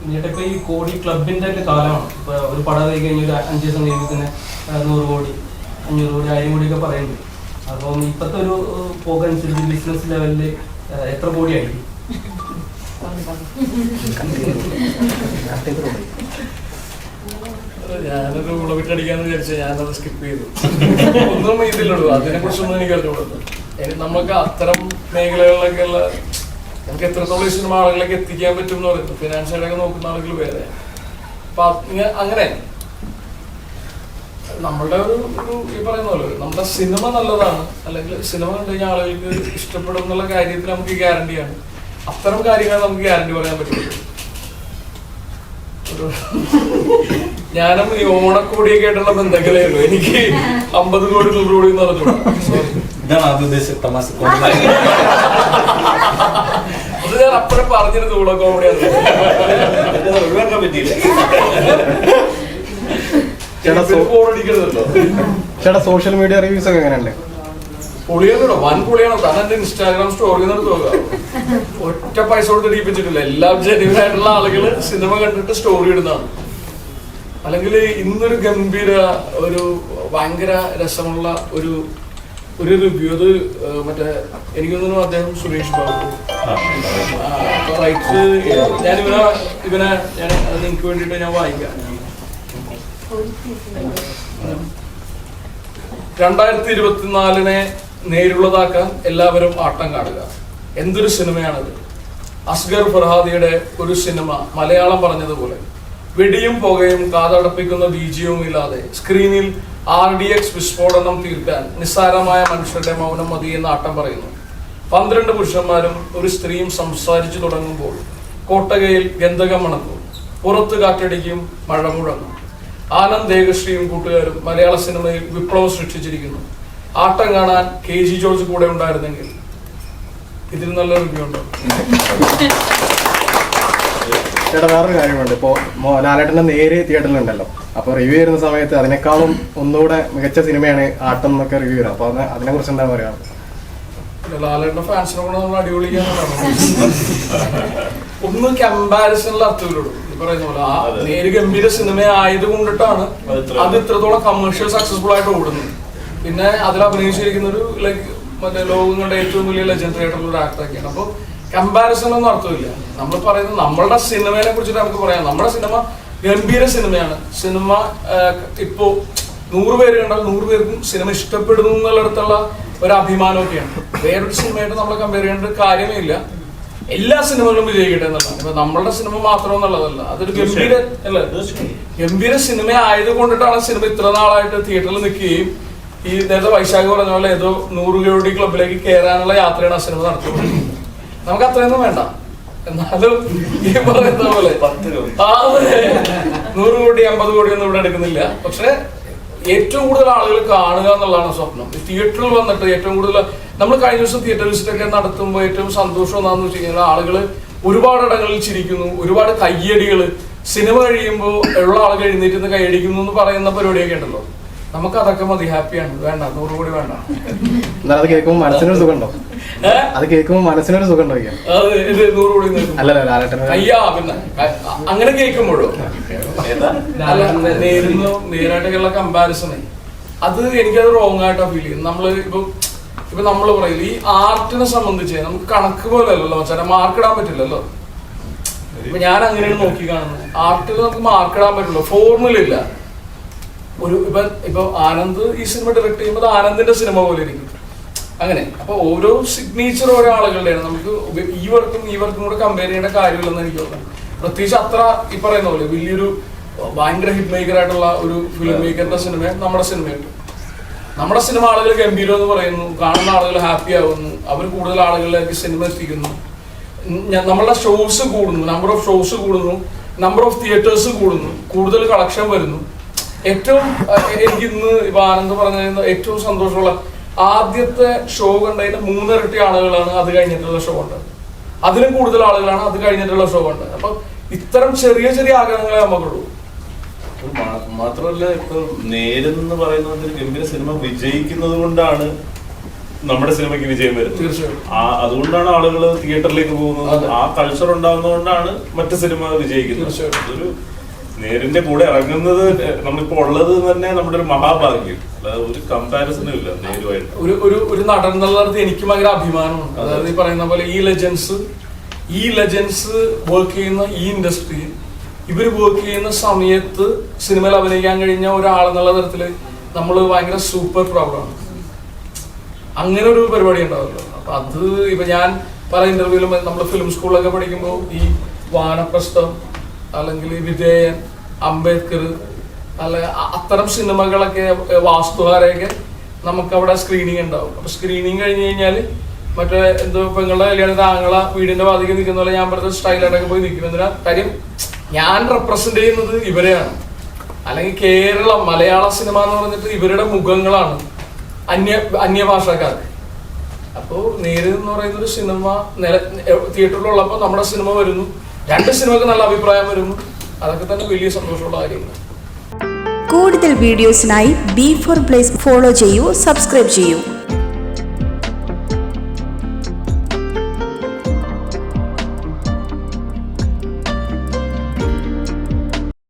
എന്നിട്ട് ഇപ്പൊ ഈ കോടി ക്ലബിന്റെ ഒക്കെ കാലമാണ്. ഇപ്പൊ ഒരു പടം ആയി കഴിഞ്ഞ ഒരു 5 ദിവസം കഴിയുമ്പോൾ തന്നെ 100 കോടി 500 കോടി 1000 കോടി ഒക്കെ പറയുന്നുണ്ട്. അപ്പം ഇപ്പത്തെ ഒരു പോകനുസരിച്ച് ബിസിനസ് ലെവലില് എത്ര കോടി ആയിരിക്കും? ഞാനൊരു ഉളവിട്ടടിക്കാന്ന് വിചാരിച്ചാൽ ഞാനത് സ്കിപ്പ് ചെയ്തു. ഒന്നും ഇതിലുള്ളൂ, അതിനെ കുറിച്ചൊന്നും എനിക്ക് അറിഞ്ഞുകൂടുന്നു. നമുക്ക് അത്തരം മേഖലകളിലൊക്കെയുള്ള നമുക്ക് എത്രത്തോളം ഈ സിനിമ ആളുകളിലേക്ക് എത്തിക്കാൻ പറ്റും എന്ന് പറയുന്നത് ഫിനാൻഷ്യലൊക്കെ നോക്കുന്ന ആളുകൾ വേറെ. അപ്പൊ അങ്ങനെ നമ്മളുടെ ഒരു ഈ പറയുന്ന പോലെ നമ്മുടെ സിനിമ നല്ലതാണ്, അല്ലെങ്കിൽ സിനിമ കണ്ടു കഴിഞ്ഞാൽ ആളുകൾക്ക് ഇഷ്ടപ്പെടും എന്നുള്ള കാര്യത്തിൽ നമുക്ക് ഗ്യാരണ്ടിയാണ്. അത്തരം കാര്യങ്ങൾ നമുക്ക് ഗ്യാരണ്ടി പറയാൻ പറ്റുള്ളൂ. ഞാനും ഈ ഓണക്കോടിയൊക്കെ ആയിട്ടുള്ള ബന്ധങ്ങളേ ഉള്ളൂ. എനിക്ക് 50 കോടി 100 കോടി എന്ന് പറഞ്ഞു. അത് ഞാൻ അപ്പഴേ പറഞ്ഞിരുന്നു ഓണക്കോടിയാണ്. ചേട്ടാ സോഷ്യൽ മീഡിയ റിവ്യൂസ് ഒക്കെ എങ്ങനെയുണ്ട്? പൊളിയാണോ? വൻ പൊളിയാണോ? കാരണം എന്റെ ഇൻസ്റ്റാഗ്രാം സ്റ്റോറി നോക്കുക, ഒറ്റ പൈസ കൊടുത്ത് ഡീപ്പിച്ചിട്ടില്ല. എല്ലാം ജെന്യൂൻ ആയിട്ടുള്ള ആളുകൾ സിനിമ കണ്ടിട്ട് സ്റ്റോറി ഇടുന്നതാണ്. അല്ലെങ്കിൽ ഇന്നൊരു ഗംഭീര ഒരു ഭയങ്കര രസമുള്ള ഒരു റിവ്യൂ, അത് മറ്റേ എനിക്ക് തോന്നുന്നു അദ്ദേഹം സുരേഷ് ബാബു റൈറ്റ്. ഞാൻ ഇവനെ ഞാൻ അത് നിങ്ങൾക്ക് വേണ്ടിയിട്ട് ഞാൻ വായിക്കാം. 2024 നേരുള്ളതാക്കാൻ എല്ലാവരും ആട്ടം കാണുക. എന്തൊരു സിനിമയാണത്! അസ്ഗർ ഫർഹാദിയുടെ ഒരു സിനിമ മലയാളം പറഞ്ഞതുപോലെ വെടിയും പുകയും കാതടപ്പിക്കുന്ന ബീജിയവും ഇല്ലാതെ സ്ക്രീനിൽ RDX വിസ്ഫോടനം തീർക്കാൻ നിസ്സാരമായ മനുഷ്യരുടെ മൗനം മതി എന്ന് ആട്ടം പറയുന്നു. 12 പുരുഷന്മാരും ഒരു സ്ത്രീയും സംസാരിച്ചു തുടങ്ങുമ്പോൾ കോട്ടകയിൽ ഗന്ധകം മണക്കും, പുറത്ത് കാറ്റടിക്കും, മഴ മുഴങ്ങും. ആനന്ദ് ദേഗശ്രീയും കൂട്ടുകാരും മലയാള സിനിമയിൽ വിപ്ലവം സൃഷ്ടിച്ചിരിക്കുന്നു. ആട്ടം കാണാൻ KG ജോർജ് കൂടെ ഉണ്ടായിരുന്നെങ്കിൽ ഇതിൽ നല്ല റിവ്യൂ ഉണ്ടോ? ചേട്ടാ വേറൊരു കാര്യമുണ്ട്. ഇപ്പോ ലാലേട്ടന്റെ നേര് തിയേറ്ററിലുണ്ടല്ലോ, അപ്പൊ റിവ്യൂ ചെയ്യുന്ന സമയത്ത് അതിനേക്കാളും ഒന്നുകൂടെ മികച്ച സിനിമയാണ് ആട്ടം എന്നൊക്കെ റിവ്യൂ വരാം. അപ്പൊ അതിനെ കുറിച്ച് എന്താ പറയാ? ലാലേട്ടന്റെ ഫാൻസിനെ കൊണ്ട് നമ്മൾ അടിപൊളിക്കാനാണ്. ഒന്ന് കമ്പാരിസണിൽ അർത്ഥമില്ലുള്ളൂ. ഈ പറയുന്ന പോലെ ആ നേര് ഗംഭീര സിനിമ ആയത് കൊണ്ടിട്ടാണ് അത് ഇത്രത്തോളം കമേഴ്ഷ്യൽ സക്സസ്ഫുൾ ആയിട്ട് ഓടുന്നത്. പിന്നെ അതിൽ അഭിനയിച്ചിരിക്കുന്ന ഒരു മറ്റേ ലോകങ്ങളുടെ ഏറ്റവും വലിയ ലെജൻഡറി ആയിട്ടുള്ള ഒരു ആക്ടറൊക്കെയാണ്. അപ്പൊ കമ്പാരിസൺ ഒന്നും അർത്ഥമില്ല. നമ്മൾ പറയുന്നത് നമ്മളുടെ സിനിമയെ കുറിച്ചിട്ട് നമുക്ക് പറയാം. നമ്മുടെ സിനിമ ഗംഭീര സിനിമയാണ്. സിനിമ ഇപ്പോ 100 പേര് കണ്ടാൽ 100 പേർക്കും സിനിമ ഇഷ്ടപ്പെടുന്നു എന്നുള്ളിടത്തുള്ള ഒരു അഭിമാനമൊക്കെയാണ്. വേറൊരു സിനിമയായിട്ട് നമ്മൾ കമ്പയർ ചെയ്യേണ്ട കാര്യമേ ഇല്ല. എല്ലാ സിനിമകളും വിജയിക്കട്ടെ എന്നുള്ളതാണ്. ഇപ്പൊ നമ്മളുടെ സിനിമ മാത്രം എന്നുള്ളതല്ല, അതൊരു ഗംഭീര സിനിമ ആയത് കൊണ്ടിട്ടാണ് സിനിമ ഇത്ര നാളായിട്ട് തിയേറ്ററിൽ നിൽക്കുകയും ഈ നേരത്തെ വൈശാഖ് പറഞ്ഞ പോലെ ഏതോ 100 കോടി ക്ലബിലേക്ക് കയറാനുള്ള യാത്രയാണ് ആ സിനിമ നടത്തുന്നത്. നമുക്ക് അത്രയൊന്നും വേണ്ട, എന്നാലും ഈ പറയുന്ന പോലെ 100 കോടി 50 കോടി ഒന്നും ഇവിടെ എടുക്കുന്നില്ല. പക്ഷെ ഏറ്റവും കൂടുതൽ ആളുകൾ കാണുക എന്നുള്ളതാണ് സ്വപ്നം. തിയേറ്ററിൽ വന്നിട്ട് ഏറ്റവും കൂടുതൽ നമ്മൾ കഴിഞ്ഞ ദിവസം തിയേറ്റർ വിസിറ്റ് ഒക്കെ നടത്തുമ്പോൾ ഏറ്റവും സന്തോഷം എന്താണെന്ന് വെച്ച് കഴിഞ്ഞാൽ ആളുകൾ ഒരുപാട് ഇടങ്ങളിൽ ചിരിക്കുന്നു, ഒരുപാട് കയ്യടികൾ. സിനിമ കഴിയുമ്പോൾ ഉള്ള ആളുകൾ എഴുന്നേറ്റ് കൈയടിക്കുന്നു എന്ന് പറയുന്ന പരിപാടിയൊക്കെ ഉണ്ടല്ലോ. നമുക്ക് അതൊക്കെ മതി, ഹാപ്പിയാണ്. വേണ്ട 100 കോടി വേണ്ട. അത് കേൾക്കുമ്പോൾ മനസ്സിനൊരു സുഖമുണ്ടോ? അത് കേൾക്കുമ്പോൾ മനസ്സിനൊരു സുഖമുണ്ടോ? 100 കോടി അയ്യാ പിന്നെ അങ്ങനെ കേൾക്കുമ്പോഴോ നേരിട്ടുള്ള കമ്പാരിസണേ അത് എനിക്കത് റോങ് ആയിട്ടാ ഫീൽ ചെയ്യുന്നത്. നമ്മള് ഇപ്പൊ നമ്മള് പറയില്ല, ഈ ആർട്ടിനെ സംബന്ധിച്ച് നമുക്ക് കണക്ക് പോലെ അല്ലല്ലോ ചില മാർക്കിടാൻ പറ്റില്ലല്ലോ. ഇപ്പൊ ഞാൻ അങ്ങനെയാണ് നോക്കി കാണുന്നത്. ആർട്ടിൽ നമുക്ക് മാർക്കിടാൻ പറ്റില്ല, ഫോർമുല ഇല്ല. ഇപ്പൊ ആനന്ദ് ഈ സിനിമ ഡയറക്ട് ചെയ്യുമ്പോൾ ആനന്ദിന്റെ സിനിമ പോലെ ഇരിക്കും. അങ്ങനെ അപ്പൊ ഓരോ സിഗ്നേച്ചർ ഓരോ ആളുകളുടെയാണ്. നമുക്ക് ഈ വർക്കും കൂടെ കമ്പയർ ചെയ്യേണ്ട കാര്യമില്ലെന്ന് എനിക്ക് തോന്നുന്നു. പ്രത്യേകിച്ച് അത്ര ഈ പറയുന്ന പോലെ വലിയൊരു ഭയങ്കര ഹിറ്റ് മേക്കർ ആയിട്ടുള്ള ഒരു ഫിലിം മേക്കറിന്റെ സിനിമ നമ്മുടെ സിനിമയുണ്ട്. നമ്മുടെ സിനിമ ആളുകൾ ഗംഭീരം എന്ന് പറയുന്നു, കാണുന്ന ആളുകൾ ഹാപ്പി ആവുന്നു, അവർ കൂടുതൽ ആളുകളിലേക്ക് സിനിമ എത്തിക്കുന്നു. നമ്മളുടെ ഷോസ് കൂടുന്നു, നമ്പർ ഓഫ് ഷോസ് കൂടുന്നു, നമ്പർ ഓഫ് തിയേറ്റേഴ്സ് കൂടുന്നു, കൂടുതൽ കളക്ഷൻ വരുന്നു. ഏറ്റവും എനിക്ക് ഇന്ന് ഇപ്പൊ ആനന്ദ് പറഞ്ഞ ഏറ്റവും സന്തോഷമുള്ള ആദ്യത്തെ ഷോ കണ്ടതിന് 3 ഇരട്ടി ആളുകളാണ് അത് കഴിഞ്ഞിട്ടുള്ള ഷോ കണ്ടത്. അതിലും കൂടുതൽ ആളുകളാണ് അത് കഴിഞ്ഞിട്ടുള്ള ഷോ കണ്ടത്. അപ്പൊ ഇത്തരം ചെറിയ ചെറിയ ആഗ്രഹങ്ങളെ നമുക്കുള്ളൂ. മാത്രമല്ല ഇപ്പൊ നേരെന്ന് പറയുന്നത് ഗംഭീര സിനിമ വിജയിക്കുന്നത് കൊണ്ടാണ് നമ്മുടെ സിനിമയ്ക്ക് വിജയം വരുന്നത്. തീർച്ചയായും. അതുകൊണ്ടാണ് ആളുകൾ തിയേറ്ററിലേക്ക് പോകുന്നത്. ആ കൾച്ചർ ഉണ്ടാകുന്നതുകൊണ്ടാണ് മറ്റു സിനിമ വിജയിക്കുന്നത്. അതൊരു നേരിന്റെ കൂടെ ഇറങ്ങുന്നത് നമ്മളിപ്പോ ഉള്ളത് തന്നെ നമ്മുടെ ഒരു മഹാഭാഗ്യം. ഒരു കമ്പാരിസണും ഇല്ല നേരുമായിട്ട്. ഒരു നടൻ എന്നുള്ളത് എനിക്ക് ഭയങ്കര അഭിമാനമാണ്. അതായത് ഈ പറയുന്ന പോലെ ഈ ലെജൻസ് വർക്ക് ചെയ്യുന്ന ഈ ഇൻഡസ്ട്രിയിൽ ഇവര് വർക്ക് ചെയ്യുന്ന സമയത്ത് സിനിമയിൽ അഭിനയിക്കാൻ കഴിഞ്ഞ ഒരാളെന്നുള്ള തരത്തില് നമ്മൾ ഭയങ്കര സൂപ്പർ പ്രൗഡാണ്. അങ്ങനെ ഒരു പരിപാടി ഉണ്ടാവുമല്ലോ. അപ്പൊ അത് ഇപ്പൊ ഞാൻ പല ഇന്റർവ്യൂലും നമ്മൾ ഫിലിം സ്കൂളിലൊക്കെ പഠിക്കുമ്പോൾ ഈ വാനപ്രസ്ഥം അല്ലെങ്കിൽ വിധേയൻ, അംബേദ്കർ അല്ല അത്തരം സിനിമകളൊക്കെ വാസ്തുഹാരയൊക്കെ നമുക്ക് അവിടെ സ്ക്രീനിങ് ഉണ്ടാവും. അപ്പൊ സ്ക്രീനിങ് കഴിഞ്ഞ് കഴിഞ്ഞാല് മറ്റേ എന്തോ പെങ്ങളുടെ കല്യാണത്തിന് ആങ്ങള വീടിന്റെ വാതിക്ക് നിൽക്കുന്ന പോലെ ഞാൻ പറഞ്ഞ സ്റ്റൈലായിട്ടൊക്കെ പോയി നിൽക്കുന്നതിനാ കാര്യം ഞാൻ റെപ്രസെന്റ് ചെയ്യുന്നത് ഇവരെയാണ്. അല്ലെങ്കിൽ കേരളം മലയാള സിനിമ എന്ന് പറഞ്ഞിട്ട് ഇവരുടെ മുഖങ്ങളാണ് അന്യഭാഷക്കാർക്ക്. അപ്പോ നേര് എന്ന് പറയുന്ന ഒരു സിനിമ തിയേറ്ററിലുള്ളപ്പോ നമ്മുടെ സിനിമ വരുന്നു, 2 സിനിമക്ക് നല്ല അഭിപ്രായം വരുന്നു. അതൊക്കെ തന്നെ വലിയ സന്തോഷമുള്ള കാര്യമാണ്. കൂടുതൽ വീഡിയോസിനായി B4 Place ഫോളോ ചെയ്യൂ, സബ്സ്ക്രൈബ് ചെയ്യൂ.